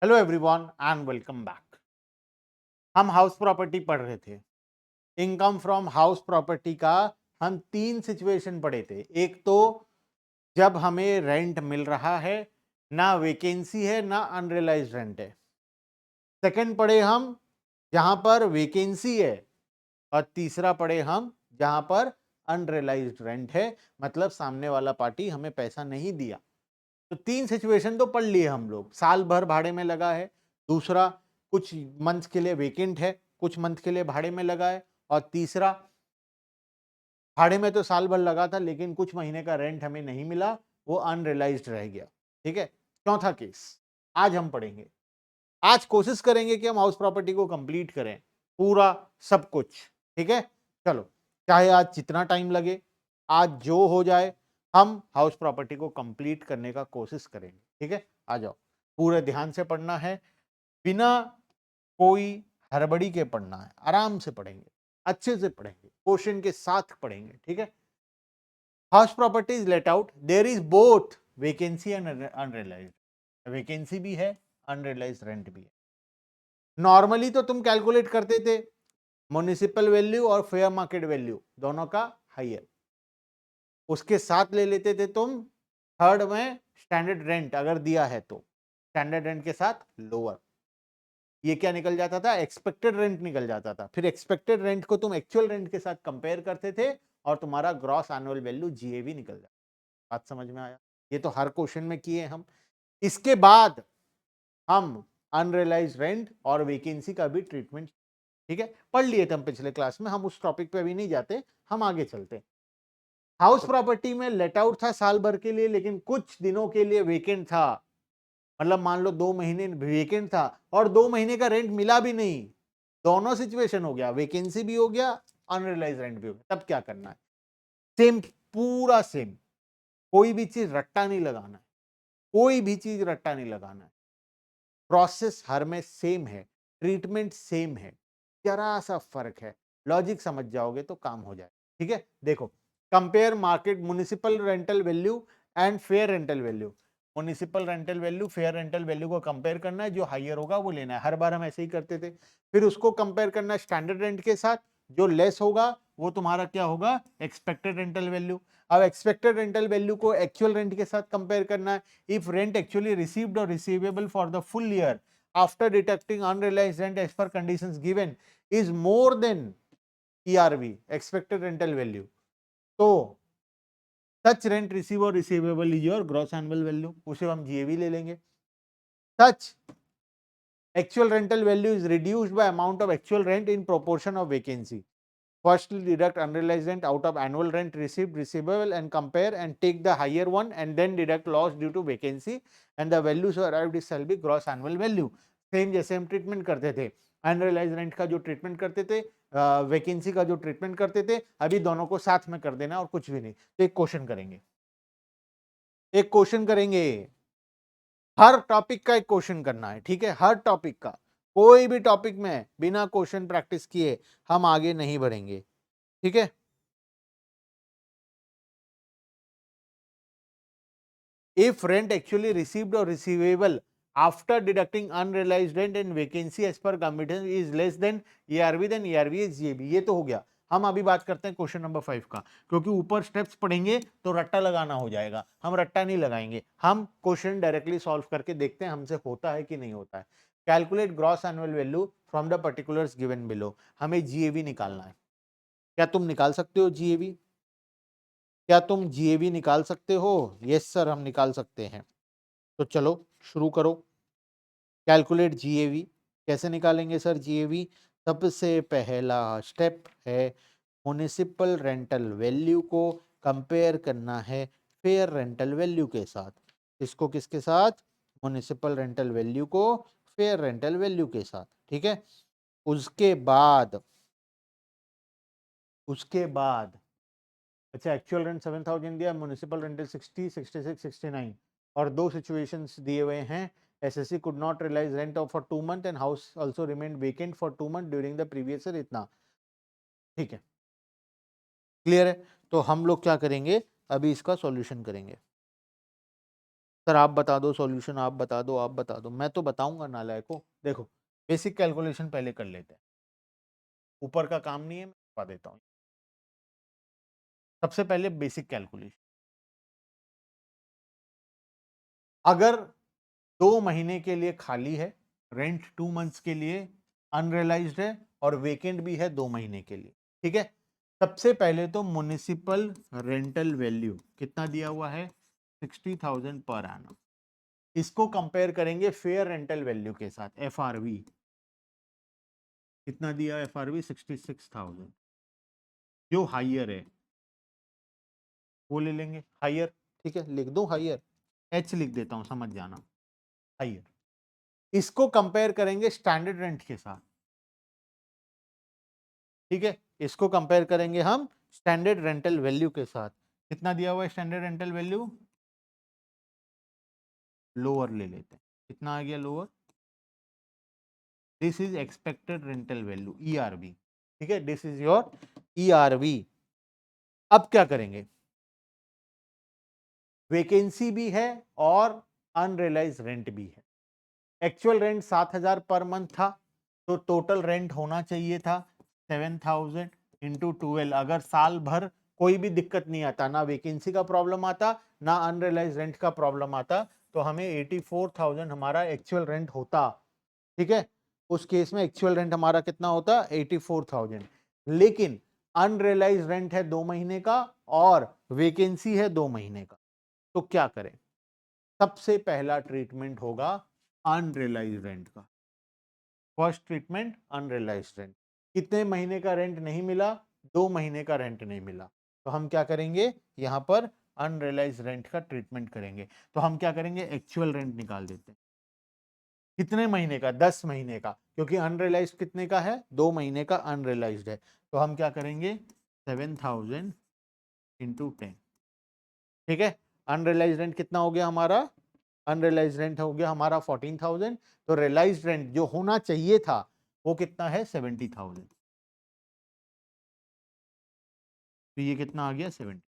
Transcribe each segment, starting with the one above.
Hello everyone and welcome back. हम house property पढ़ रहे थे। इनकम फ्रॉम हाउस प्रॉपर्टी का हम तीन सिचुएशन पढ़े थे। एक तो जब हमें रेंट मिल रहा है, ना वेकेंसी है ना अनरियलाइज्ड रेंट है। सेकंड पढ़े हम जहां पर वेकेंसी है, और तीसरा पढ़े हम जहां पर अनरियलाइज्ड रेंट है, मतलब सामने वाला पार्टी हमें पैसा नहीं दिया। तो तीन सिचुएशन तो पढ़ लिए हम लोग। साल भर भाड़े में लगा है, दूसरा कुछ मंथ के लिए वेकेंट है, कुछ मंथ के लिए भाड़े में लगा है, और तीसरा भाड़े में तो साल भर लगा था लेकिन कुछ महीने का रेंट हमें नहीं मिला, वो अनरियलाइज्ड रह गया। ठीक है, चौथा केस आज हम पढ़ेंगे। आज कोशिश करेंगे कि हम हाउस प्रॉपर्टी को कंप्लीट करें, पूरा सब कुछ। ठीक है, चलो, चाहे आज जितना टाइम लगे, आज जो हो जाए, हम हाउस प्रॉपर्टी को कंप्लीट करने का कोशिश करेंगे। ठीक है, आ जाओ, पूरे ध्यान से पढ़ना है, बिना कोई हड़बड़ी के पढ़ना है, आराम से पढ़ेंगे, अच्छे से पढ़ेंगे, क्वेश्चन के साथ पढ़ेंगे। ठीक है, house property is let out, there is both vacancy and unrealised. Vacancy भी है, अनरियलाइज्ड रेंट भी है। नॉर्मली तो तुम कैलकुलेट करते थे म्युनिसिपल वैल्यू और फेयर मार्केट वैल्यू दोनों का हाइयर, उसके साथ ले लेते थे तुम थर्ड में स्टैंडर्ड रेंट, अगर दिया है तो स्टैंडर्ड रेंट के साथ लोअर। ये क्या निकल जाता था? एक्सपेक्टेड रेंट निकल जाता था। फिर एक्सपेक्टेड रेंट को तुम एक्चुअल रेंट के साथ कंपेयर करते थे और तुम्हारा ग्रॉस एनुअल वैल्यू जीएवी निकल जाता। बात समझ में आया? ये तो हर क्वेश्चन में किए हम। इसके बाद हम अनरियलाइज्ड रेंट और वेकेंसी का भी ट्रीटमेंट, ठीक है, पढ़ लिए थे हम पिछले क्लास में, हम उस टॉपिक पे अभी नहीं जाते, हम आगे चलते हैं। हाउस प्रॉपर्टी में लेट आउट था साल भर के लिए, लेकिन कुछ दिनों के लिए वेकेंट था। मतलब मान लो 2 महीने वेकेंट था और 2 महीने का रेंट मिला भी नहीं। दोनों सिचुएशन हो गया, वेकेंसी भी हो गया, अनरियलाइज रेंट भी हो गया। तब क्या करना है? सेम, पूरा सेम, कोई भी चीज रट्टा नहीं लगाना है, कोई भी चीज रट्टा नहीं लगाना है। प्रोसेस हर में सेम है, ट्रीटमेंट सेम है, जरा सा फर्क है। लॉजिक समझ जाओगे तो काम हो जाए। ठीक है, देखो, compare market municipal rental value and fair rental value. Municipal rental value fair rental value को कंपेयर करना है, जो हाइयर होगा वो लेना है। हर बार हम ऐसे ही करते थे। फिर उसको कंपेयर करना है स्टैंडर्ड रेंट के साथ, जो लेस होगा वो तुम्हारा क्या होगा? Expected rental value. अब एक्सपेक्टेड रेंटल वैल्यू को एक्चुअल रेंट के साथ कंपेयर करना है। If rent actually received or receivable for the full year after deducting unrealized rent as per conditions given is more than ERV, expected rental value, तो such rent received or receivable is your gross annual value, उसे हम GAV ले लेंगे। Such actual rental value is reduced by amount of actual rent in proportion of vacancy. Firstly, deduct unrealized rent out of annual rent received, receivable, and compare and take the higher one, and then deduct loss due to vacancy, and the value so arrived is shall be gross annual value. Same जैसे हम treatment करते थे, unrealise rent का जो treatment करते थे, vacancy का जो ट्रीटमेंट करते थे, अभी दोनों को साथ में कर देना और कुछ भी नहीं। तो एक क्वेश्चन करेंगे, एक क्वेश्चन करेंगे, हर टॉपिक का एक क्वेश्चन करना है। ठीक है, हर टॉपिक का, कोई भी टॉपिक में बिना क्वेश्चन प्रैक्टिस किए हम आगे नहीं बढ़ेंगे। ठीक है, if rent actually received or receivable after deducting unrealized rent and vacancy as per commitment is less than ERV, then ERV is GAV। ये तो हो गया। हम अभी बात करते हैं क्वेश्चन नंबर 5 का, क्योंकि ऊपर स्टेप्स पढ़ेंगे तो रट्टा लगाना हो जाएगा। हम रट्टा नहीं लगाएंगे, हम क्वेश्चन डायरेक्टली सॉल्व करके देखते हैं हमसे होता है कि नहीं होता है। Calculate gross annual value from the particulars given below. हमें GAV निकालना है। क्या तुम निकाल सकते हो GAV? क्या तुम GAV निकाल सकते हो? यस सर, हम निकाल सकते हैं। तो चलो शुरू करो। कैलकुलेट GAV कैसे निकालेंगे सर GAV? सबसे पहला स्टेप है म्युनिसिपल रेंटल वैल्यू को कंपेयर करना है फेयर रेंटल वैल्यू के साथ। इसको किसके साथ? म्युनिसिपल रेंटल वैल्यू को फेयर रेंटल वैल्यू के साथ। ठीक है, उसके बाद उसके बाद अच्छा, एक्चुअल रेंट 7,000 दिया, म्युनिसिपल रेंटल 60, 66, 69, और दो सिचुएशंस दिए हुए हैं। Assessee could not realise rent of for 2 month and house also remain vacant for 2 month during the previous year, इतना। ठीक है, क्लियर है? तो हम लोग क्या करेंगे, अभी इसका सॉल्यूशन करेंगे। सर आप बता दो सॉल्यूशन, आप बता दो, आप बता दो। मैं तो बताऊंगा नालायक को। देखो बेसिक कैलकुलेशन पहले कर लेते हैं, ऊपर का काम नहीं है, मैं बता देता हूँ। सबसे पहले बेसिक कैलकुलेशन, अगर 2 महीने के लिए खाली है, रेंट 2 मंथ्स के लिए अनरियलाइज्ड है और वेकेंट भी है 2 महीने के लिए, ठीक है। सबसे पहले तो म्युनिसिपल रेंटल वैल्यू कितना दिया हुआ है, 60,000 पर एनम। इसको कंपेयर करेंगे फेयर रेंटल वैल्यू के साथ, एफआरवी कितना दिया, एफआरवी 66,000, जो हाइयर है वो ले लेंगे, हाइयर, ठीक है, लिख दो हाइयर, एच लिख देता हूं समझ जाना, हाइयर। इसको कंपेयर करेंगे स्टैंडर्ड रेंट के साथ, ठीक है, इसको कंपेयर करेंगे हम स्टैंडर्ड रेंटल वैल्यू के साथ। कितना दिया हुआ है स्टैंडर्ड रेंटल वैल्यू, लोअर ले लेते हैं, कितना आ गया lower, this is expected rental value ERV, ठीक है, दिस इज योर ईआरवी। अब क्या करेंगे, वेकेंसी भी है और अनरियलाइज रेंट भी है। एक्चुअल रेंट 7,000 पर मंथ था, तो टोटल रेंट होना चाहिए था 7,000 इंटू 12। अगर साल भर कोई भी दिक्कत नहीं आता, ना वेकेंसी का प्रॉब्लम आता, ना अनरियलाइज रेंट का प्रॉब्लम आता, तो हमें 84,000 हमारा एक्चुअल रेंट होता, ठीक है। उस केस में एक्चुअल रेंट हमारा कितना होता, 84,000। लेकिन अनरियलाइज रेंट है 2 महीने का और वेकेंसी है 2 महीने का, तो क्या करें। सबसे पहला ट्रीटमेंट होगा अनरियलाइज रेंट का। फर्स्ट ट्रीटमेंट अनरियलाइज रेंट, कितने महीने का रेंट नहीं मिला, 2 महीने का रेंट नहीं मिला, तो हम क्या करेंगे, यहां पर अनरियलाइज रेंट का ट्रीटमेंट करेंगे। तो हम क्या करेंगे, एक्चुअल रेंट निकाल देते हैं, कितने महीने का, 10 महीने का, क्योंकि अनरियलाइज कितने का है, 2 महीने का अनरियलाइज्ड है। तो हम क्या करेंगे, 7,000 इंटू 10, ठीक है। अनरियलाइज रेंट कितना हो गया हमारा, अनरियलाइज रेंट हो गया हमारा 14,000, तो रियलाइज रेंट जो होना चाहिए था वो कितना है, 70,000, तो ये कितना आ गया, 70।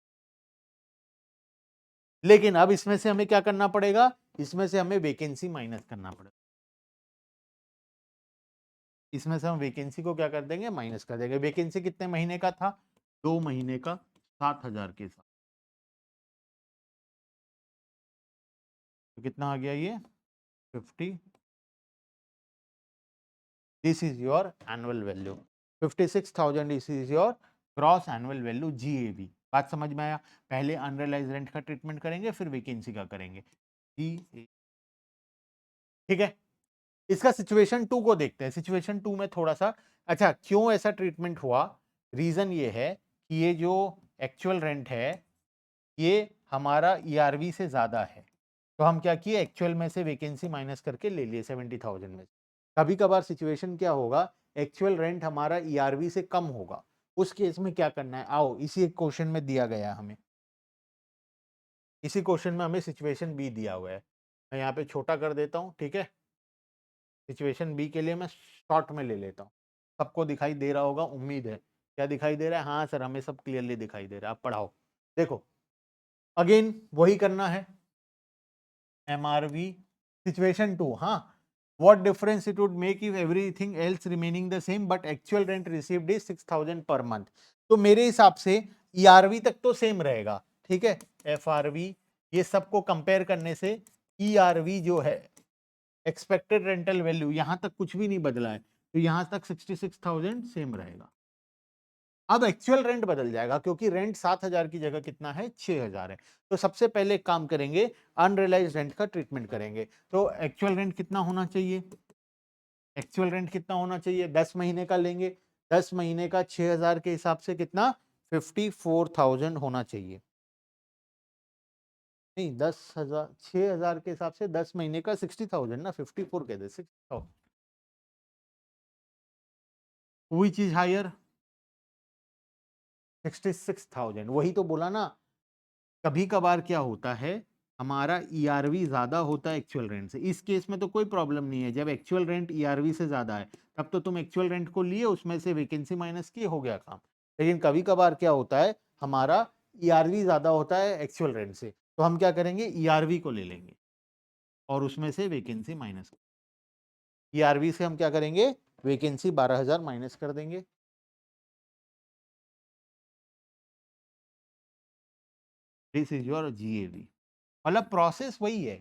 लेकिन अब इसमें से हमें क्या करना पड़ेगा, इसमें से हमें वैकेंसी माइनस करना पड़ेगा, इसमें से हम वैकेंसी को क्या कर देंगे, माइनस कर देंगे। वैकेंसी कितने महीने का था, 2 महीने का, 7,000 के साथ, तो कितना आ गया ये, 50। This is your annual value, 56,000, this is your gross annual value, GAV. बात समझ में आया। पहले अनरियलाइज रेंट का ट्रीटमेंट करेंगे, फिर वैकेंसी का करेंगे, जी, ठीक है। इसका सिचुएशन 2 को देखते हैं। सिचुएशन 2 में थोड़ा सा, अच्छा क्यों ऐसा ट्रीटमेंट हुआ, रीजन ये है कि ये जो एक्चुअल रेंट है ये हमारा ईआरवी से ज्यादा है, तो हम क्या किए, एक्चुअल में से वैकेंसी माइनस करके ले लिए 70,000 में। कभी कभार सिचुएशन क्या होगा, एक्चुअल रेंट हमारा ईआरवी से कम होगा, उस केस में क्या करना है, आओ इसी एक क्वेश्चन में दिया गया है हमें, इसी क्वेश्चन में हमें सिचुएशन बी दिया हुआ है। मैं यहाँ पे छोटा कर देता हूँ, ठीक है। सिचुएशन बी के लिए मैं शॉर्ट में ले लेता हूँ, सबको दिखाई दे रहा होगा उम्मीद है। क्या दिखाई दे रहा है, हाँ सर हमें सब क्लियरली दिखाई दे रहा है, आप पढ़ाओ। देखो अगेन वही करना है, एमआरवी, सिचुएशन 2, हाँ, what difference it would make if everything else remaining the same but actual rent received is 6,000 per month। तो मेरे हिसाब से ईआरवी तक तो सेम रहेगा, ठीक है, एफआरवी, ये सबको कंपेयर करने से ईआरवी जो है, एक्सपेक्टेड रेंटल वैल्यू, यहां तक कुछ भी नहीं बदला है, तो यहां तक 66,000 सेम रहेगा। अब एक्चुअल रेंट बदल जाएगा, क्योंकि रेंट 7,000 की जगह कितना है, 6,000 है। तो सबसे पहले एक काम करेंगे, अनरियलाइज रेंट का ट्रीटमेंट करेंगे। तो एक्चुअल रेंट कितना होना चाहिए, एक्चुअल रेंट कितना होना चाहिए, 10 महीने का लेंगे, 10 महीने का 6,000 के हिसाब से कितना, 54,000 होना चाहिए। नहीं, 10,000, 6,000 के हिसाब से 10 महीने का 60,000 ना, 54 कह दे, 60,000, वही चीज हायर, 66,000, वही तो बोला ना। कभी कभार क्या होता है, हमारा ईआरवी ज्यादा होता है एक्चुअल रेंट से, इस केस में तो कोई प्रॉब्लम नहीं है, जब एक्चुअल रेंट ईआरवी से ज्यादा है तब तो तुम एक्चुअल रेंट को लिए, उसमें से वैकेंसी माइनस किए, हो गया काम। लेकिन कभी कभार क्या होता है, हमारा ईआरवी ज्यादा होता है एक्चुअल रेंट से, तो हम क्या करेंगे, ईआरवी को ले लेंगे। और उसमें से वैकेंसी माइनस। ईआरवी से हम क्या करेंगे, वैकेंसी 12,000 माइनस कर देंगे। This is your GAV. मतलब प्रोसेस वही है,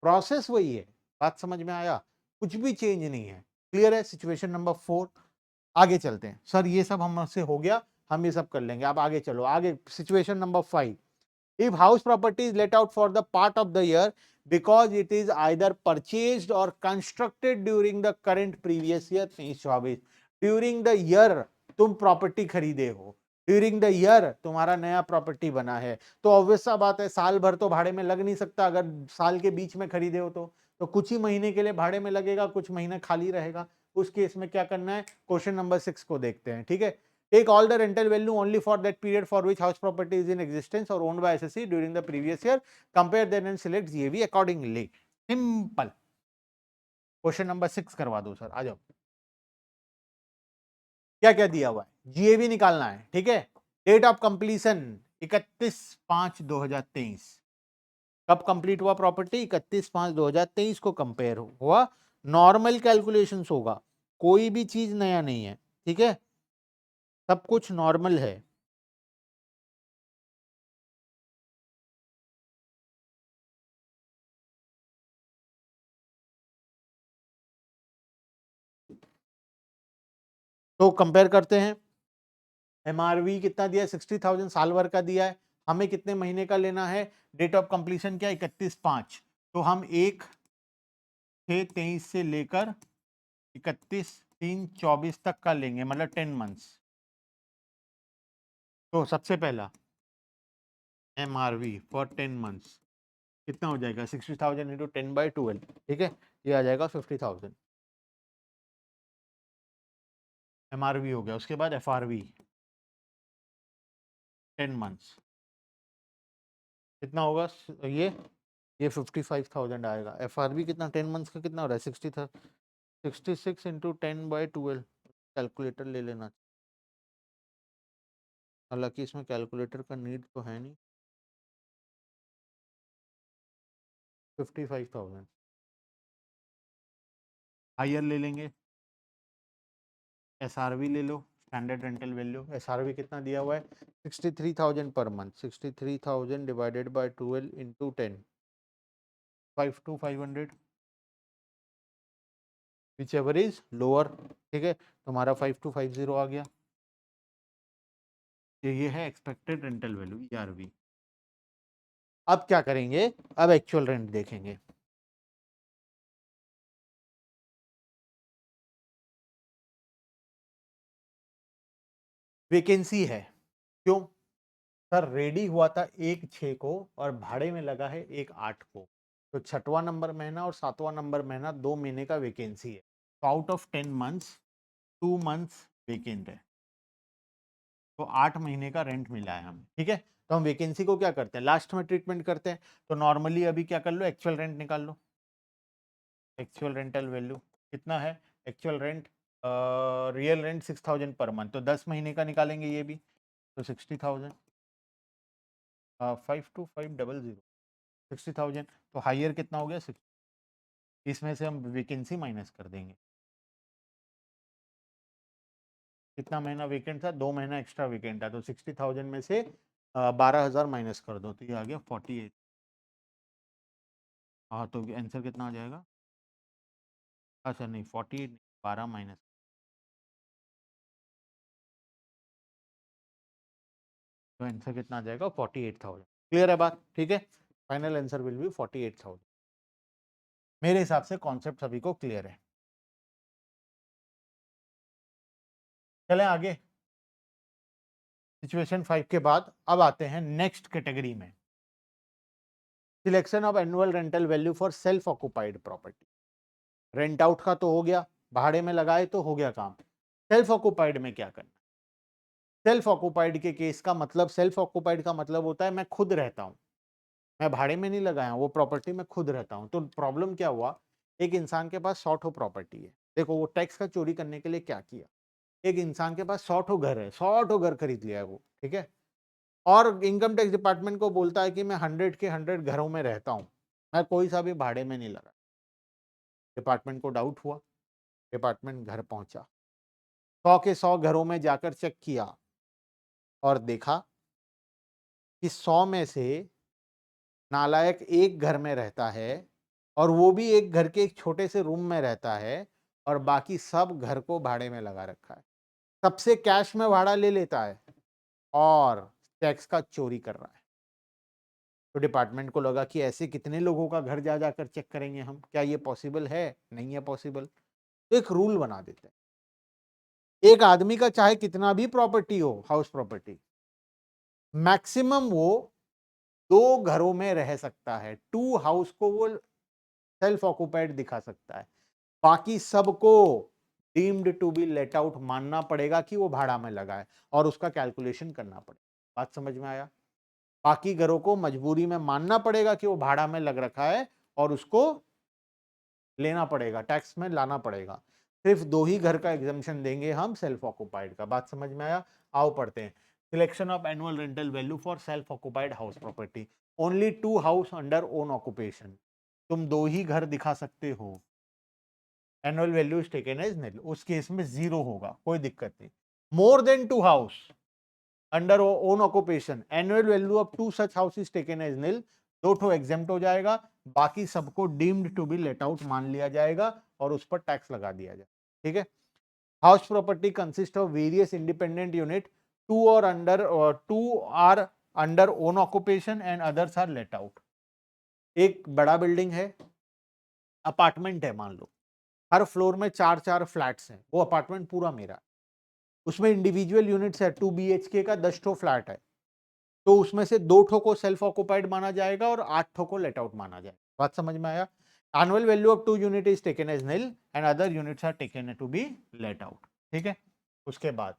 प्रोसेस वही है। बात समझ में आया, कुछ भी चेंज नहीं है। क्लियर है। सिचुएशन नंबर 4, आगे चलते हैं। सर ये सब हमसे हो गया, हम ये सब कर लेंगे। अब आगे चलो, आगे situation number 5। If house property is let out for the part of the year because it is either purchased or constructed during the current previous year, 23-24, during the year तुम प्रॉपर्टी खरीदे हो, ड्यूरिंग द ईयर तुम्हारा नया property बना है, तो obvious सा बात है साल भर तो भाड़े में लग नहीं सकता। अगर साल के बीच में खरीदे हो तो कुछ ही महीने के लिए भाड़े में लगेगा, कुछ महीने खाली रहेगा। उस केस में क्या करना है, क्वेश्चन नंबर 6 को देखते हैं। ठीक है। Take all the rental value only for that period for which house property is in existence or owned by SSC during the previous year. Compare them and select GAV accordingly. Simple. Question number 6 करवा दो sir, आ जाओ। क्या क्या दिया हुआ है, GAV निकालना है। ठीक है। Date of completion 31/5/2023। कब कंप्लीट हुआ प्रॉपर्टी, 31/5/2023 को कंपेयर हुआ। नॉर्मल कैलकुलेशंस होगा, कोई भी चीज नया नहीं है। ठीक है, सब कुछ नॉर्मल है। तो कंपेयर करते हैं। एमआरवी कितना दिया है, 60,000 साल भर का दिया है। हमें कितने महीने का लेना है, डेट ऑफ कंप्लीशन क्या, 31/5। तो हम 1/6/23 से लेकर 31/3/24 तक का लेंगे, मतलब 10 मंथ्स। तो सबसे पहला एमआरवी फॉर 10 मंथ्स कितना हो जाएगा, 60,000 इंटू 10/12। ठीक है, ये आ जाएगा 50,000। एमआरवी हो गया। उसके बाद एफआरवी 10 मंथ्स कितना होगा, ये 55,000 आएगा। एफआरबी कितना 10 मंथ्स का कितना हो रहा है, 66 इंटू 10/12। कैलकुलेटर ले लेना, हालांकि इसमें कैलकुलेटर का नीड तो है नहीं। 55,000 हायर ले लेंगे। एसआरवी ले लो, स्टैंडर्ड रेंटल वैल्यू। एसआरवी कितना दिया हुआ है, 63,000 per month. 63,000 divided by 12 into 10, 52,500, which ever is lower. ठीक है, तुम्हारा 5250 आ गया। ये है एक्सपेक्टेड रेंटल वैल्यू, ईआरवी। अब क्या करेंगे, अब एक्चुअल रेंट देखेंगे। वैकेंसी है, क्यों सर, रेडी हुआ था 1/6 को और भाड़े में लगा है 1/8 को। तो 6वां नंबर महीना और 7वां नंबर महीना 2 महीने का वैकेंसी है। तो out of 10 months 2 months vacant है, तो 8 महीने का रेंट मिला है हमें। ठीक है, तो हम वैकेंसी को क्या करते हैं, लास्ट में ट्रीटमेंट करते हैं। तो नॉर्मली अभी क्या कर लो, एक्चुअल रेंट निकाल लो। एक्चुअल रेंटल वैल्यू कितना है, actual rent, real rent 6,000 per month, तो 10 महीने का निकालेंगे ये भी। तो 60,000, 52,500, 60,000। तो हायर कितना हो गया, 60। इसमें से हम वैकेंसी माइनस कर देंगे। कितना महीना वेकेंट था, 2 महीना एक्स्ट्रा वेकेंट था। तो 60,000 में से 12,000 माइनस कर दो, तो ये आ गया 48। हाँ, तो आंसर कितना आ जाएगा, अच्छा नहीं 48, 12 माइनस, तो आंसर कितना आ जाएगा, 48,000। क्लियर है बात, ठीक है। Final answer will be 48,000। मेरे हिसाब से कॉन्सेप्ट सभी को क्लियर है। चलें आगे। सिचुएशन 5 के बाद अब आते हैं नेक्स्ट कैटेगरी में, selection of annual rental value for self occupied property. Rent out का तो हो गया, भाड़े में लगाए तो हो गया काम। सेल्फ ऑक्युपाइड में क्या करना, सेल्फ ऑक्युपाइड के केस का मतलब, सेल्फ ऑक्युपाइड का मतलब होता है मैं खुद रहता हूं, मैं भाड़े में नहीं लगाया हूं, वो प्रॉपर्टी में खुद रहता हूं। तो प्रॉब्लम क्या हुआ, एक इंसान के पास 100 प्रॉपर्टी है। देखो वो टैक्स का चोरी करने के लिए क्या किया, एक इंसान के पास 100 घर है, 100 घर खरीद लिया है वो। ठीक है, और इनकम टैक्स डिपार्टमेंट को बोलता है कि मैं 100 के 100 घरों में रहता हूं। मैं कोई सा भी भाड़े में नहीं लगा। डिपार्टमेंट को डाउट हुआ, डिपार्टमेंट घर पहुंचा, 100 के 100 घरों में जाकर चेक किया और देखा कि 100 में से नालायक एक घर में रहता है और वो भी एक घर के एक छोटे से रूम में रहता है और बाकी सब घर को भाड़े में लगा रखा है। सबसे कैश में भाड़ा ले लेता है और टैक्स का चोरी कर रहा है। तो डिपार्टमेंट को लगा कि ऐसे कितने लोगों का घर जा जाकर चेक करेंगे हम, क्या ये पॉसिबल है? नहीं है पॉसिबल। तो एक रूल बना देते हैं, एक आदमी का चाहे कितना भी प्रॉपर्टी हो, हाउस प्रॉपर्टी, मैक्सिमम वो 2 घरों में रह सकता है। 2 हाउस को वो सेल्फ ऑक्युपाइड दिखा सकता है। बाकी सबको deemed to be let out मानना पड़ेगा कि वो भाड़ा में लगा है और उसका कैलकुलेशन करना पड़ेगा। बात समझ में आया? बाकी घरों को मजबूरी में मानना पड़ेगा कि वो भाड़ा में लग रखा है और उसको लेना पड़ेगा, टैक्स में लाना पड़ेगा। सिर्फ 2 ही घर का एग्जम्पशन देंगे हम, सेल्फ ऑक्युपाइड का। बात समझ में आया? आओ पढ़ते हैं। Selection of annual rental value for self occupied house property. Only 2 house under own occupation. तुम 2 ही घर दिखा सकते हो। Annual value is taken as nil, उस केस में 0 होगा, कोई दिक्कत नहीं। More than 2 house under own occupation, annual value of 2 such house is taken as nil, 2 ठो एग्जेम्प्ट हो जाएगा, बाकी सबको deemed to be let out मान लिया जाएगा और उस पर टैक्स लगा दिया जाएगा। ठीक है। House property consist of various independent unit, 2 are under own occupation and others are let out. एक बड़ा बिल्डिंग है, अपार्टमेंट है मान लो, हर फ्लोर में 4-4 फ्लैट्स हैं, वो अपार्टमेंट पूरा मेरा है। उसमें इंडिविजुअल यूनिट्स है, 2 BHK का 10 ठो फ्लैट है, तो उसमें से 2 ठो को सेल्फ ऑक्युपाइड माना जाएगा और 8 ठो को लेट आउट माना जाएगा। बात समझ में आया? Annual value of 2 unit is taken as nil and other units are taken to be let out. ठीक है। उसके बाद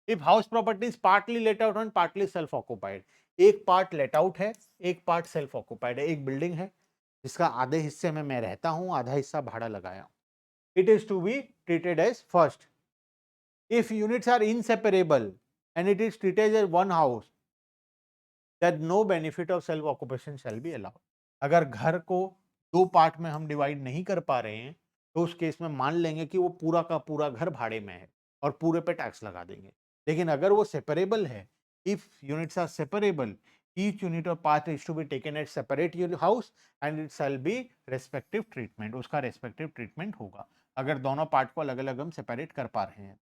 if house property is partly let out and partly self occupied, एक पार्ट लेट आउट है, एक part self occupied है। एक building है जिसका आधे हिस्से में मैं रहता हूं, आधा हिस्सा भाड़ा लगाया हूं। It is to be treated as first, if units are inseparable and it is treated as one house, that no benefit of self occupation shall be allowed. अगर घर को 2 पार्ट में हम डिवाइड नहीं कर पा रहे हैं तो उस केस में मान लेंगे कि वो पूरा का पूरा घर भाड़े में है और पूरे पे टैक्स लगा देंगे। लेकिन अगर वो सेपरेबल है, if units are separable, each unit or part is to be taken as separate house and it shall be respective treatment, उसका respective treatment होगा अगर दोनों पार्ट को अलग अलग हम सेपरेट कर पा रहे हैं।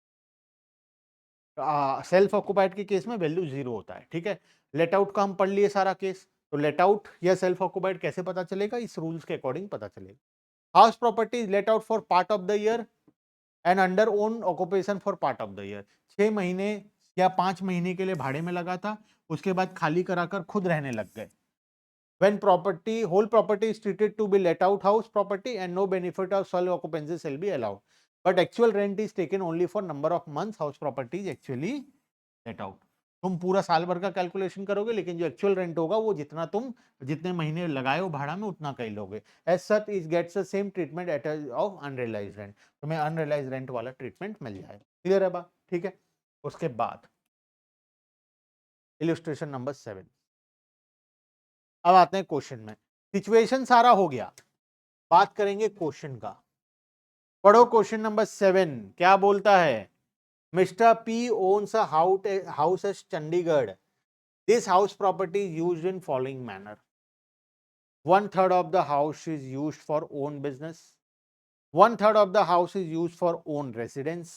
सेल्फ ऑक्युपाइड के केस में वैल्यू 0 होता है। ठीक है। लेट आउट का हम पढ़ लिए सारा केस, तो लेट आउट या सेल्फ ऑक्युपाइड कैसे पता चलेगा? इस रूल्स के अकॉर्डिंग पता चलेगा। House property is let out for part of the year and under own occupation for part of the year. 6 महीने या 5 महीने के लिए भाड़े में लगा था, उसके बाद खाली कराकर खुद रहने लग गए। When property, whole property is treated to be let out house property and no benefit of self occupancy shall be allowed. But actual rent is taken only for number of months house property is actually let out. तुम पूरा साल भर का calculation करोगे, लेकिन जो actual rent होगा वो जितना तुम जितने महीने लगाए हो भाड़ा में उतना का ही लोगे। As such is gets the same treatment at of unrealised rent, तुम्हें अनरियलाइज्ड रेंट वाला ट्रीटमेंट मिल जाएगा। क्लियर है बात? ठीक है। उसके बाद इलस्ट्रेशन नंबर 7, अब आते हैं क्वेश्चन में। सिचुएशन सारा हो गया, बात करेंगे क्वेश्चन का। पढ़ो क्वेश्चन नंबर 7 क्या बोलता है। Mister P owns a house at Chandigarh. This house property is used in following manner. 1/3 of the house is used for own business, 1/3 of the house is used for own residence,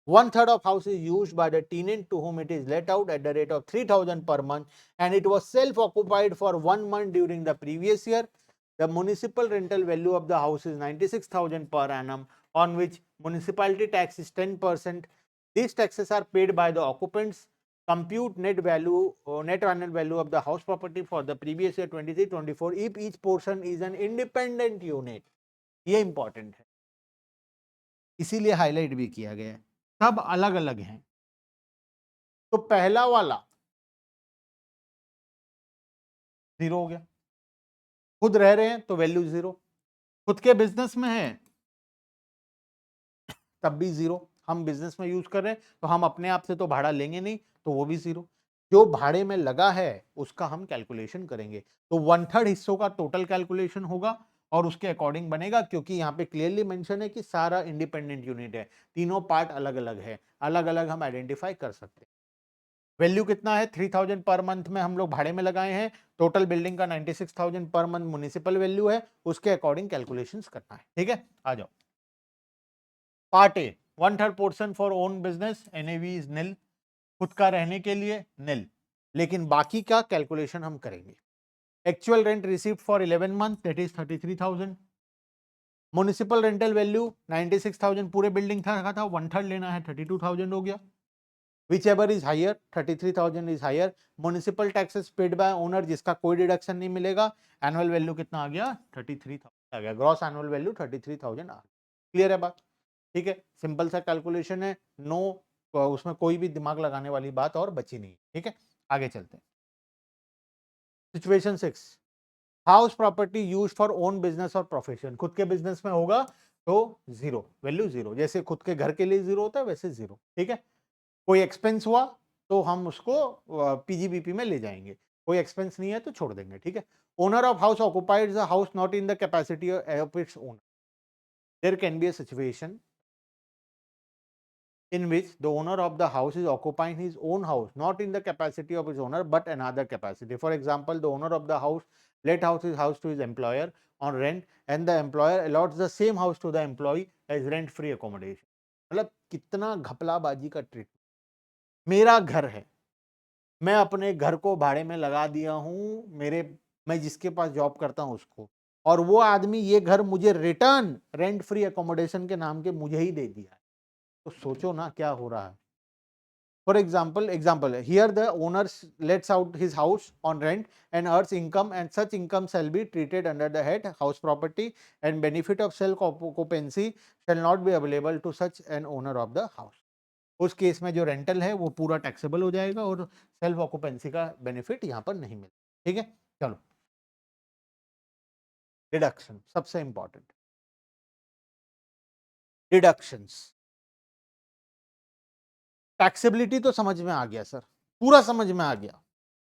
1/3 of house is used by the tenant to whom it is let out at the rate of 3,000 per month and it was self-occupied for 1 month during the previous year. The municipal rental value of the house is 96,000 per annum on which municipality tax is 10%. These taxes are paid by the occupants. Compute net annual value of the house property for the previous year 23-24 if each portion is an independent unit. ये important है, इसीलिए highlight भी किया गया है, सब अलग अलग हैं। तो पहला वाला 0 हो गया, खुद रह रहे हैं तो वैल्यू 0, खुद के बिजनेस में है तब भी 0, हम बिजनेस में यूज कर रहे हैं तो हम अपने आप से तो भाड़ा लेंगे नहीं, तो वो भी 0। जो भाड़े में लगा है उसका हम कैलकुलेशन करेंगे। तो 1/3 हिस्सों का टोटल कैलकुलेशन होगा और उसके अकॉर्डिंग बनेगा, क्योंकि यहाँ पे क्लियरली मेंशन है कि सारा इंडिपेंडेंट यूनिट है, तीनों पार्ट अलग अलग है, अलग अलग हम आइडेंटिफाई कर सकते हैं। वैल्यू कितना है, 3000 पर मंथ में हम लोग भाड़े में लगाए हैं, टोटल बिल्डिंग का 96,000 पर मंथ म्युनिसिपल वैल्यू है, उसके अकॉर्डिंग कैलकुलेशंस करना है। ठीक है, आ जाओ। Part A, 1/3 portion for own business, NAV is निल, खुद का रहने के लिए निल, लेकिन बाकी का कैलकुलेशन हम करेंगे। Actual rent received for 11 month that is 33,000। Municipal rental value 96,000 पूरे बिल्डिंग था, 1/3 लेना है, 32,000 हो गया। Whichever is higher, 33,000 is higher. Municipal taxes paid by owner जिसका कोई डिडक्शन नहीं मिलेगा, एनुअल वैल्यू कितना आ गया, 33,000 आ गया, ग्रॉस एनुअल वैल्यू 33,000 आ गया। क्लियर है बात? ठीक है, सिंपल सा कैलकुलेशन है, नो उसमें कोई भी दिमाग लगाने वाली बात और बची नहीं। ठीक है, आगे चलते हैं। Situation 6, house property use for own business और प्रोफेशन, खुद के बिजनेस में होगा तो जीरो, वैल्यू जीरो, जैसे खुद के घर के लिए जीरो होता है वैसे जीरो। ठीक है, कोई एक्सपेंस हुआ तो हम उसको पीजीबीपी में ले जाएंगे, कोई एक्सपेंस नहीं है तो छोड़ देंगे। ठीक है, owner of house occupied the house not in the capacity of its owner, there can be a situation in which the owner of the house is occupying his own house not in the capacity of his owner but another capacity. For example, the owner of the house let out his house to his employer on rent and the employer allots the same house to the employee as rent free accommodation. मतलब कितना घपलाबाजी का trick. मेरा घर है, मैं अपने घर को भाड़े में लगा दिया हूं, मैं जिसके पास जॉब करता हूं उसको, और वो आदमी ये घर मुझे रिटर्न रेंट फ्री अकोमोडेशन के नाम के मुझे ही दे दिया है। तो सोचो ना क्या हो रहा है। For example, here the owner lets out his house on rent and earns income, and such income shall be treated under the head house property, and benefit of self occupancy shall not be available to such an owner of the house. उस case में जो rental है वो पूरा taxable हो जाएगा और self occupancy का बेनिफिट यहां पर नहीं मिलेगा। ठीक है, चलो डिडक्शन सबसे इंपॉर्टेंट, डिडक्शंस। टैक्सेबिलिटी तो समझ में आ गया सर, पूरा समझ में आ गया।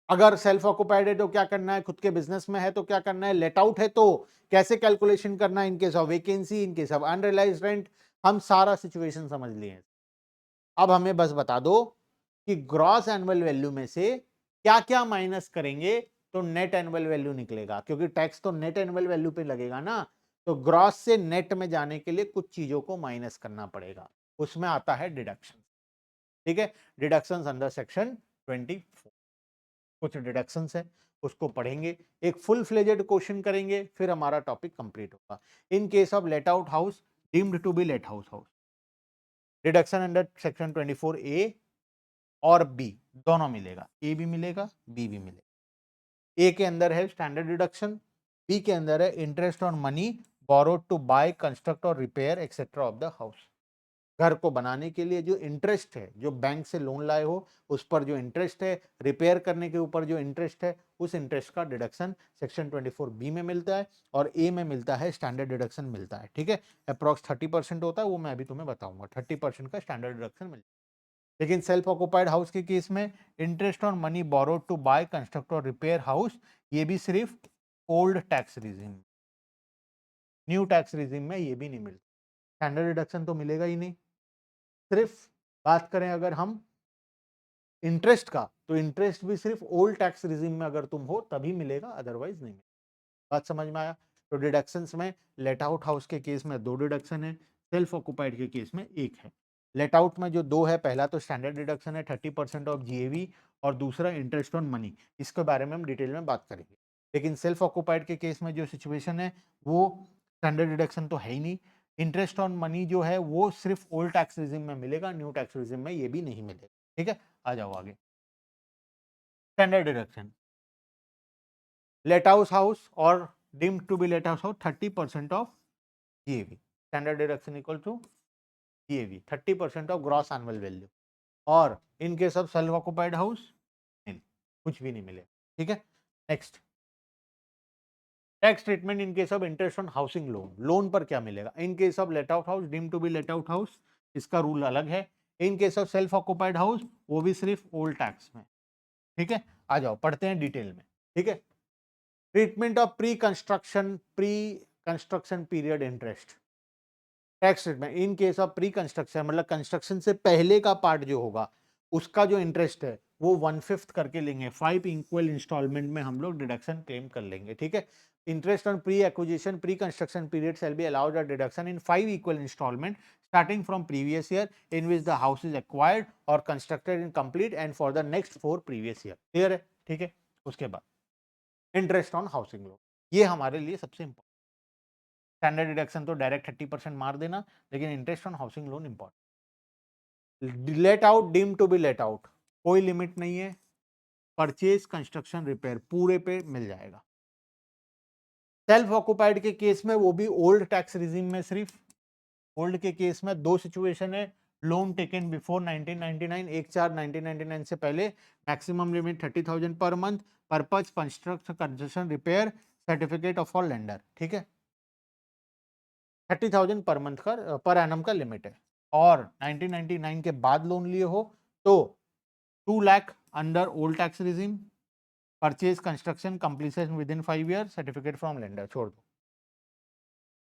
अगर सेल्फ ऑक्युपाइड है तो क्या करना है, खुद के बिजनेस में है तो क्या करना है, लेट आउट है तो कैसे कैलकुलेशन करना है, इन case of vacancy, in case of unrealised rent, हम सारा सिचुएशन समझ लिए। अब हमें बस बता दो कि ग्रॉस एनुअल वैल्यू में से क्या क्या माइनस करेंगे तो नेट एनुअल वैल्यू निकलेगा, क्योंकि टैक्स तो नेट एनुअल वैल्यू पे लगेगा ना। तो ग्रॉस से नेट में जाने के लिए कुछ चीजों को माइनस करना पड़ेगा, उसमें आता है डिडक्शन। ठीक है, डिडक्शंस अंडर सेक्शन 24, कुछ डिडक्शंस है उसको पढ़ेंगे, एक फुल फ्लेजेड क्वेश्चन करेंगे, फिर हमारा टॉपिक कंप्लीट होगा। In case of let out house deemed to be let house, deduction under section 24 A और बी दोनों मिलेगा, ए भी मिलेगा बी भी मिलेगा। ए के अंदर है स्टैंडर्ड डिडक्शन, बी के अंदर है interest on money borrowed to buy construct और repair etcetera of the house. घर को बनाने के लिए जो इंटरेस्ट है, जो बैंक से लोन लाए हो उस पर जो इंटरेस्ट है, रिपेयर करने के ऊपर जो इंटरेस्ट है, उस इंटरेस्ट का डिडक्शन सेक्शन 24 बी में मिलता है और ए में मिलता है स्टैंडर्ड डिडक्शन मिलता है। ठीक है, अप्रॉक्स 30% होता है, वो मैं अभी तुम्हें बताऊंगा, 30% का स्टैंडर्ड डिडक्शन मिलता है। लेकिन सेल्फ ऑक्युपाइड हाउस के केस में interest on money borrowed to buy construct और रिपेयर हाउस, ये भी सिर्फ old tax regime, new tax regime में ये भी नहीं मिलता, स्टैंडर्ड डिडक्शन तो मिलेगा ही नहीं। सिर्फ बात करें अगर हम इंटरेस्ट का, तो इंटरेस्ट भी सिर्फ ओल्ड टैक्स रिजिम में अगर तुम हो तभी मिलेगा, अदरवाइज नहीं मिलेगा। बात समझ में आया? तो डिडक्शंस में लेट आउट हाउस के केस में 2 डिडक्शन है, सेल्फ ऑक्युपाइड के केस में 1 है। लेट आउट में जो 2 है, पहला तो स्टैंडर्ड डिडक्शन है 30% ऑफ जीएवी और दूसरा इंटरेस्ट ऑन मनी, इसके बारे में हम डिटेल में बात करेंगे। लेकिन सेल्फ ऑक्युपाइड के केस में जो सिचुएशन है वो स्टैंडर्ड डिडक्शन तो है ही नहीं, इंटरेस्ट ऑन मनी जो है वो सिर्फ ओल्ड टैक्स रिजिम में मिलेगा, न्यू टैक्स रिजिम में ये भी नहीं मिलेगा। ठीक है, आ जाओ आगे। स्टैंडर्ड डिडक्शन, लेट हाउस और deemed to be let house 30% of GAV, standard deduction equal to GAV 30% of gross annual value, और in case of self occupied house कुछ भी नहीं मिलेगा। ठीक है, next, tax treatment in case of interest on housing loan, loan पर क्या मिलेगा in case of let out house, deemed to be let out house, इसका रूल अलग है। इन case of self occupied house वो भी सिर्फ ओल्ड टैक्स में, ठीक है, आ जाओ पढ़ते हैं डिटेल में। ठीक है, treatment of pre construction period interest. Tax treatment in case of pre construction, मतलब कंस्ट्रक्शन से पहले का पार्ट जो होगा उसका जो इंटरेस्ट है वो 1/5 करके लेंगे, 5 इक्वल इंस्टॉलमेंट में हम लोग डिडक्शन क्लेम कर लेंगे। ठीक है, interest on pre acquisition pre construction period shall be allowed a deduction in 5 equal instalment starting from previous year in which the house is acquired or constructed in complete and for the next 4 previous year। Clear है? ठीक है, उसके बाद interest on housing loan, ये हमारे लिए सबसे important. Standard deduction तो डायरेक्ट 30% मार देना, लेकिन interest on housing loan important. Let out, deem to be let out, कोई लिमिट नहीं है, परचेज कंस्ट्रक्शन रिपेयर पूरे पे मिल जाएगा। सेल्फ ऑक्युपाइड के केस में वो भी ओल्ड टैक्स रिजीम में, सिर्फ ओल्ड के केस में दो सिचुएशन है, लोन टेकन बिफोर 1999, 1/4/1999 से पहले, maximum limit 30,000 per month, purpose construction construction repair, certificate of all lender. ठीक है, 30,000 पर मंथ का पर एनम का लिमिट है। और 1999 के बाद लोन लिए हो तो 2 lakh under old tax regime, purchase construction completion with in 5 year, certificate from lender, छोड़ दो।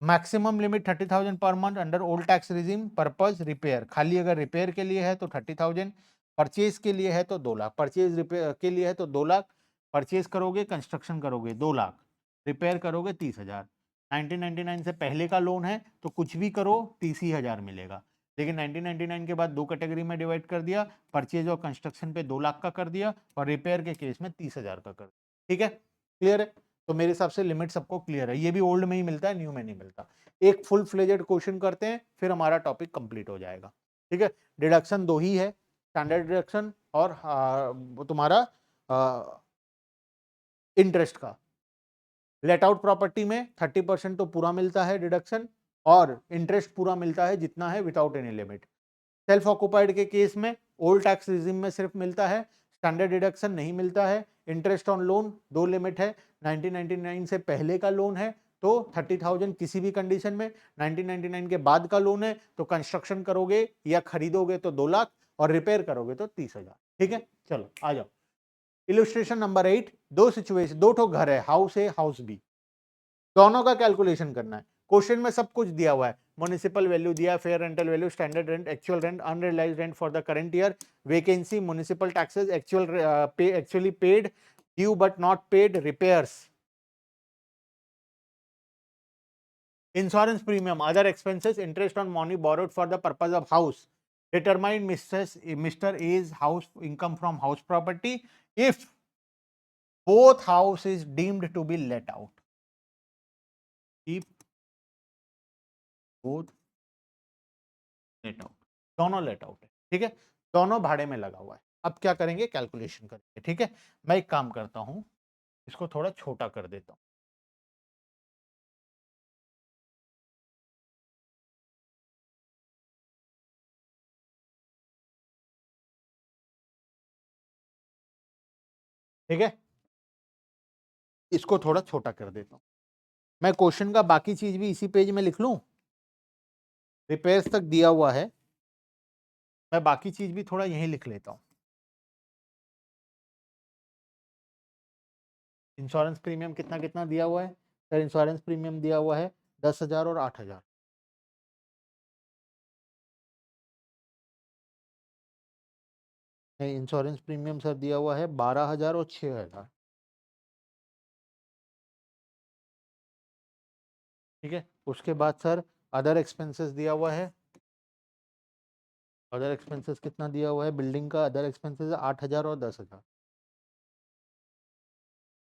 Maximum limit 30,000 per month under old tax regime, purpose repair, खाली अगर रिपेयर के लिए है तो 30,000, परचेज के लिए है तो 2 लाख, परचेज रिपेयर के लिए है तो 2 लाख, परचेज करोगे कंस्ट्रक्शन करोगे 2 लाख, रिपेयर करोगे 30,000। 1999 से पहले का लोन है तो कुछ भी करो 30,000 मिलेगा, लेकिन 1999 के बाद दो कैटेगरी में डिवाइड कर दिया, परचेज और कंस्ट्रक्शन पे 2 लाख का कर दिया और रिपेयर के केस में 30,000 का कर दिया। ठीक है, क्लियर है? तो मेरे हिसाब से लिमिट सबको क्लियर है, ये भी ओल्ड में ही मिलता है, न्यू में नहीं मिलता। एक फुल फ्लेजेड क्वेश्चन करते हैं फिर हमारा टॉपिक कंप्लीट हो जाएगा। ठीक है, डिडक्शन दो ही है, स्टैंडर्ड डिडक्शन और तुम्हारा इंटरेस्ट का। लेट आउट प्रॉपर्टी में 30% तो पूरा मिलता है डिडक्शन और इंटरेस्ट पूरा मिलता है जितना है without any limit. Self occupied के केस में ओल्ड टैक्स रिजिम में सिर्फ मिलता है, स्टैंडर्ड डिडक्शन नहीं मिलता है। इंटरेस्ट ऑन लोन दो लिमिट है, 1999 से पहले का लोन है तो 30,000 किसी भी कंडीशन में, 1999 के बाद का लोन है तो कंस्ट्रक्शन करोगे या खरीदोगे तो 2 लाख और रिपेयर करोगे तो 30,000। ठीक है, चलो आ जाओ इलस्ट्रेशन नंबर 8। दो सिचुएशन, दो ठो घर है, हाउस ए हाउस बी, दोनों का कैलकुलेशन करना है। क्वेश्चन में सब कुछ दिया हुआ है, म्युनिसिपल वैल्यू दिया, fair rental value, standard rent, actual rent, unrealised rent for the current year, vacancy, municipal taxes, actually paid, due but not paid, repairs, insurance premium, other expenses, interest on money borrowed for the purpose of house, determine Mr. A's house income from house property if both house is deemed to be let out, if both let out, दोनों let out है। ठीक है, दोनों भाड़े में लगा हुआ है। अब क्या करेंगे, कैलकुलेशन करेंगे। ठीक है, मैं एक काम करता हूं, इसको थोड़ा छोटा कर देता हूं। ठीक है, इसको थोड़ा छोटा कर देता हूं। मैं क्वेश्चन का बाकी चीज भी इसी पेज में लिख लूं, रिपेयर्स तक दिया हुआ है, मैं बाकी चीज भी थोड़ा यहीं लिख लेता हूं। इंश्योरेंस प्रीमियम कितना कितना दिया हुआ है सर, इंश्योरेंस प्रीमियम दिया हुआ है 10,000 और 8,000। इंश्योरेंस प्रीमियम सर दिया हुआ है 12,000 और 6,000। ठीक है, उसके बाद सर अदर एक्सपेंसेस दिया हुआ है, अदर एक्सपेंसेस कितना दिया हुआ है, बिल्डिंग का अदर एक्सपेंसेस 8,000 और 10,000।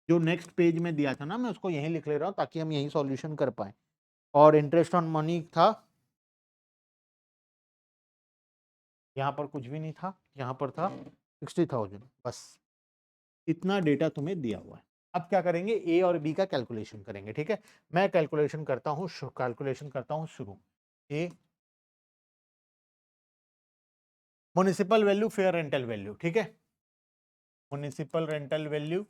जो नेक्स्ट पेज में दिया था ना, मैं उसको यहीं लिख ले रहा हूँ ताकि हम यहीं सॉल्यूशन कर पाए। और इंटरेस्ट ऑन मनी था, यहाँ पर कुछ भी नहीं था, यहाँ पर था 60,000, बस इतना डेटा तुम्हें दिया हुआ है। अब क्या करेंगे, ए और बी का कैलकुलेशन करेंगे। ठीक है, मैं कैलकुलेशन करता हूँ, शुरू। A municipal value, fair rental value. ठीक है, municipal rental value,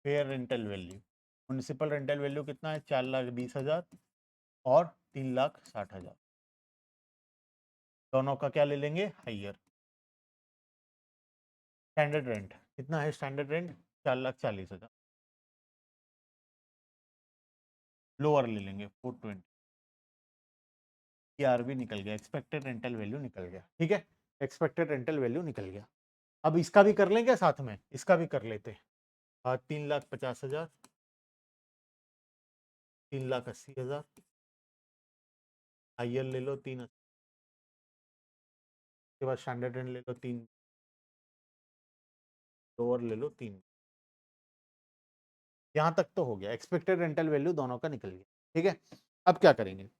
fair rental value. Municipal rental value कितना है, 4,20,000 और 3,60,000। दोनों का क्या ले लेंगे, हाइयर। स्टैंडर्ड रेंट कितना है स्टैंडर्ड रेंट? 4,40,000। लोअर ले लेंगे 420। आरबी निकल गया, एक्सपेक्टेड रेंटल वैल्यू निकल गया। ठीक है, एक्सपेक्टेड रेंटल वैल्यू निकल गया। अब इसका भी कर लेंगे साथ में, इसका भी कर लेते हैं। 3,50,000, 3,80,000। हाइयर ले लो 3, के बाद स्टैंडर्ड रेंट ले लो 3, लोअर ले लो 3। यहाँ तक तो हो गया, एक्सपेक्टेड रेंटल वैल्यू दोनों का निकल गया। ठीक है, अब क्या करेंगे?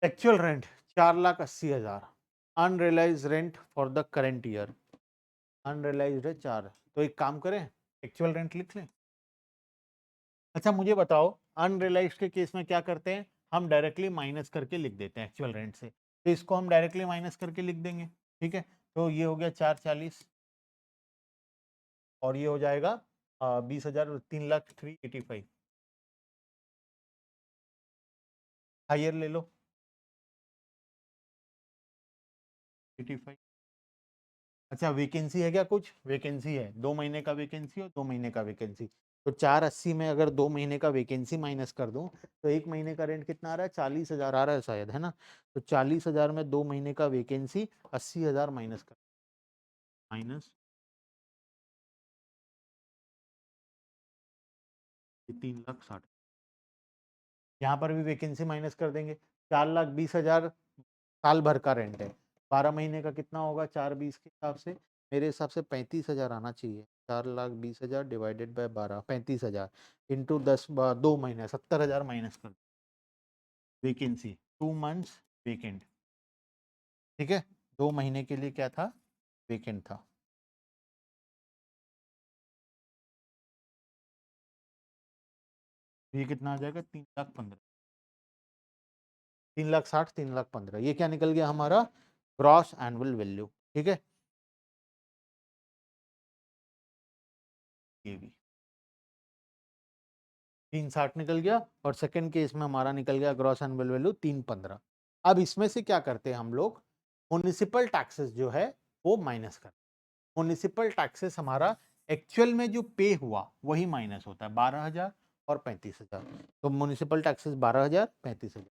Actual rent 4,80,000, unrealise rent for the current year, unrealised है 4। तो एक काम करें, एक्चुअल रेंट लिख लें। अच्छा मुझे बताओ, अनरियलाइज्ड के केस में क्या करते हैं? हम डायरेक्टली माइनस करके लिख देते हैं एक्चुअल रेंट से। तो इसको हम डायरेक्टली माइनस करके लिख देंगे। ठीक है, तो ये हो गया 440, और ये हो जाएगा 20,000, 3,03,85। हाइयर ले लो 85। अच्छा वैकेंसी है क्या? कुछ वैकेंसी है, 2 महीने का वैकेंसी और 2 महीने का वैकेंसी। तो 480 में अगर 2 महीने का वैकेंसी माइनस कर दूं तो 1 महीने का रेंट कितना आ रहा है? 40,000 आ रहा है शायद, है ना? तो 40,000 में 2 महीने का वैकेंसी, 80,000 माइनस कर, माइनस 3,60,000। यहाँ पर भी वैकेंसी माइनस कर देंगे। 4,20,000 साल भर का रेंट है, 12 महीने का कितना होगा? 4,20 के हिसाब से मेरे हिसाब से 35,000 आना चाहिए। 4,20,000 डिवाइडेड बाय 12, 35,000 इंटू 10, 2 महीने, 70,000 माइनस कर। Vacancy 2 months vacant. ठीक है, 2 महीने के लिए क्या था? वेकेंट था। ये कितना आ जाएगा? 3,15,000, 3,60,000, 3,15,000। ये क्या निकल गया हमारा? Gross annual value. ठीक है, ये भी 3,60 निकल गया, और सेकंड केस में हमारा निकल गया ग्रॉस एनुअल वैल्यू 3,15,000। अब इसमें से क्या करते हैं हम लोग? म्युनिसिपल टैक्सेस जो है वो माइनस कर। म्युनिसिपल टैक्सेस हमारा एक्चुअल में जो पे हुआ वही माइनस होता है, 12,000 और 35,000। तो municipal taxes 12,000, 35,000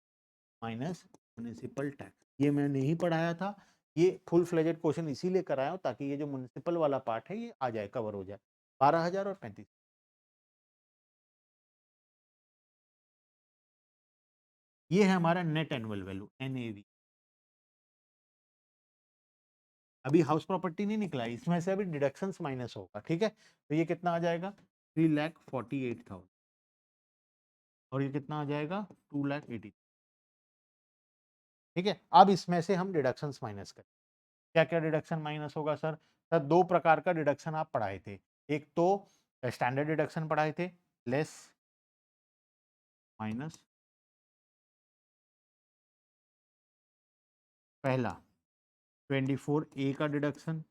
minus municipal tax. ये मैंने नहीं पढ़ाया था, ये फुल फ्लेजेड क्वेश्चन इसीलिए कराया हूं ताकि ये जो म्युनिसिपल वाला पार्ट है ये आ जाए, कवर हो जाए। 12,000 और 35। ये है हमारा नेट एनुअल वैल्यू, एनएवी। अभी हाउस प्रॉपर्टी नहीं निकला, इसमें से अभी डिडक्शंस माइनस होगा। ठीक है, तो ये कितना आ जाएगा? 3,48,000, और ये कितना आ जाएगा? 2,80,000। ठीक है, अब इसमें से हम डिडक्शंस माइनस करें। क्या क्या डिडक्शन माइनस होगा सर? सर दो प्रकार का डिडक्शन आप पढ़ाए थे। एक तो स्टैंडर्ड डिडक्शन पढ़ाए थे, लेस माइनस। पहला 24A का डिडक्शन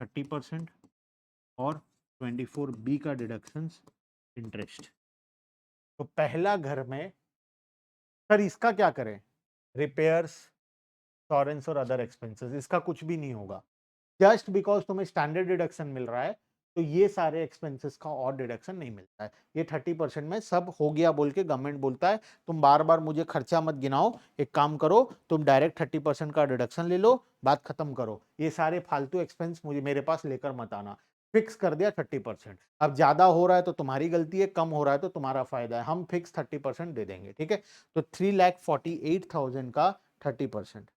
30%, और 24B का डिडक्शन इंटरेस्ट। तो पहला घर में सर इसका क्या करें? रिपेयर्स, इंश्योरेंस और अदर एक्सपेंसेस, इसका कुछ भी नहीं होगा। जस्ट बिकॉज तुम्हें स्टैंडर्ड डिडक्शन मिल रहा है तो ये सारे एक्सपेंसेस का और डिडक्शन नहीं मिलता है। ये 30% में सब हो गया बोल के गवर्नमेंट बोलता है। तुम बार बार मुझे खर्चा मत गिनाओ, एक काम करो, तुम डायरेक्ट 30% का डिडक्शन ले लो, बात खत्म करो। ये सारे फालतू एक्सपेंस मुझे मेरे पास लेकर मत आना। फिक्स कर दिया 30%। अब ज्यादा हो रहा है तो तुम्हारी गलती है, कम हो रहा है तो तुम्हारा फायदा है, हम फिक्स 30% दे देंगे। ठीक है, तो 3,48,000 का 30%,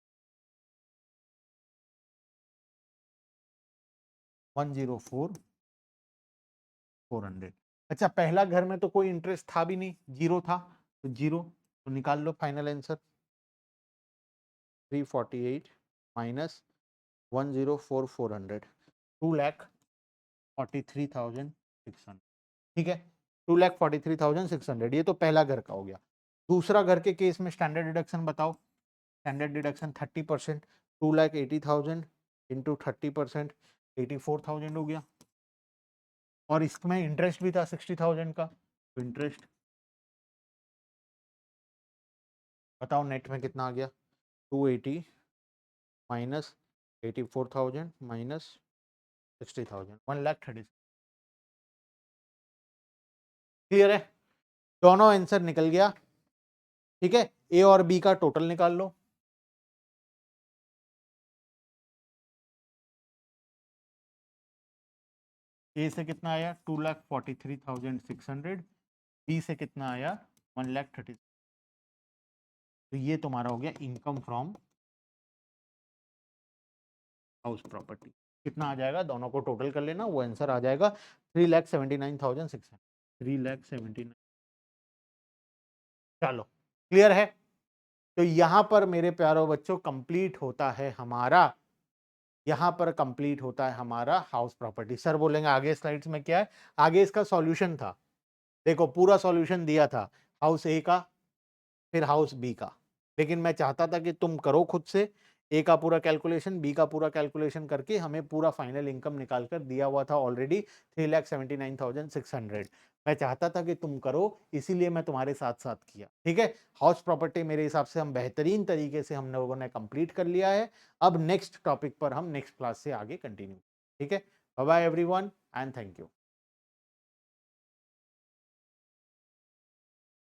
104,400। अच्छा पहला घर में तो कोई इंटरेस्ट था भी नहीं, जीरो था, तो जीरो। तो निकाल लो फाइनल आंसर, 348 माइनस 1,04,400, 2,43,600। ठीक है, 2,43,600। ये तो पहला घर का हो गया। दूसरा घर के केस में स्टैंडर्ड डिडक्शन बताओ। स्टैंडर्ड डिडक्शन 30%, 2,80,000 इंटू 30%, 84,000 हो गया। और इसमें इंटरेस्ट भी था 60,000 का, तो इंटरेस्ट बताओ नेट में कितना आ गया, 280 माइनस 84,000 माइनस 60,000, 1,30,000। क्लियर है? दोनों आंसर निकल गया। ठीक है, ए और बी का टोटल निकाल लो। ए से कितना आया 2,43,600, बी से कितना आया 1,30,000। तो ये तुम्हारा हो गया इनकम फ्रॉम हाउस प्रॉपर्टी। कितना आ जाएगा, दोनों को टोटल कर लेना, वो आंसर आ जाएगा 3,79,600, 3,79,000। चलो क्लियर है? तो यहां पर मेरे प्यारो बच्चों कंप्लीट होता है हमारा, यहां पर कंप्लीट होता है हमारा हाउस प्रॉपर्टी। सर बोलेंगे आगे स्लाइड्स में क्या है, आगे इसका सॉल्यूशन था। देखो पूरा सॉल्यूशन दिया था, हाउस ए का फिर हाउस बी का, लेकिन मैं चाहता था कि तुम करो खुद से, ए का पूरा कैलकुलेशन, बी का पूरा कैलकुलेशन करके हमें पूरा फाइनल इनकम निकाल कर दिया हुआ था ऑलरेडी 3,79,600। मैं चाहता था कि तुम करो, इसीलिए मैं तुम्हारे साथ साथ किया। ठीक है, हाउस प्रॉपर्टी मेरे हिसाब से हम बेहतरीन तरीके से हम लोगों ने कंप्लीट कर लिया है। अब नेक्स्ट टॉपिक पर हम नेक्स्ट क्लास से आगे कंटिन्यू। ठीक है, bye bye everyone and thank you.